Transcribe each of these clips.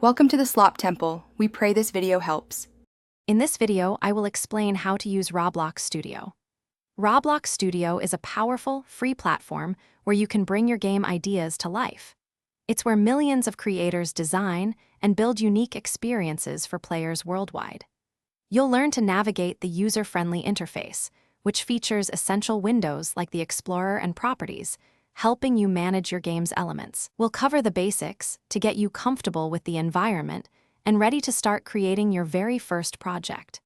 Welcome to the Slop Temple. We pray this video helps. In this video, I will explain how to use Roblox Studio. Roblox Studio is a powerful, free platform where you can bring your game ideas to life. It's where millions of creators design and build unique experiences for players worldwide. You'll learn to navigate the user-friendly interface, which features essential windows like the Explorer and Properties, helping you manage your game's elements. We'll cover the basics to get you comfortable with the environment and ready to start creating your very first project.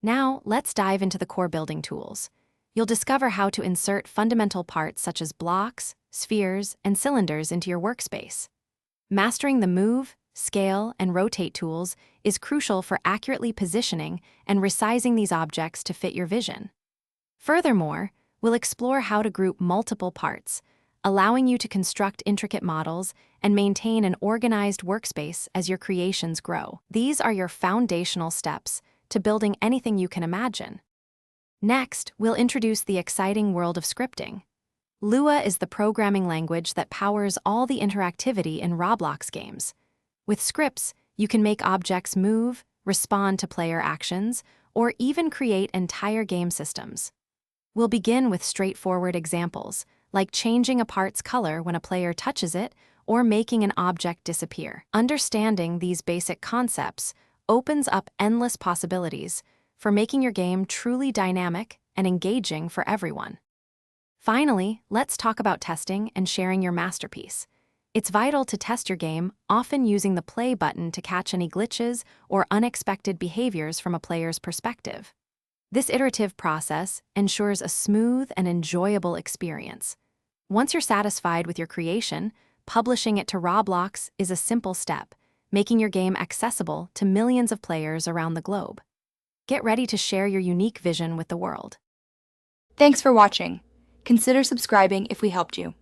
Now, let's dive into the core building tools. You'll discover how to insert fundamental parts such as blocks, spheres, and cylinders into your workspace. Mastering the move, scale, and rotate tools is crucial for accurately positioning and resizing these objects to fit your vision. Furthermore, we'll explore how to group multiple parts, allowing you to construct intricate models and maintain an organized workspace as your creations grow. These are your foundational steps to building anything you can imagine. Next, we'll introduce the exciting world of scripting. Lua is the programming language that powers all the interactivity in Roblox games. With scripts, you can make objects move, respond to player actions, or even create entire game systems. We'll begin with straightforward examples, like changing a part's color when a player touches it or making an object disappear. Understanding these basic concepts opens up endless possibilities for making your game truly dynamic and engaging for everyone. Finally, let's talk about testing and sharing your masterpiece. It's vital to test your game, often using the play button to catch any glitches or unexpected behaviors from a player's perspective. This iterative process ensures a smooth and enjoyable experience. Once you're satisfied with your creation, publishing it to Roblox is a simple step, making your game accessible to millions of players around the globe. Get ready to share your unique vision with the world. Thanks for watching. Consider subscribing if we helped you.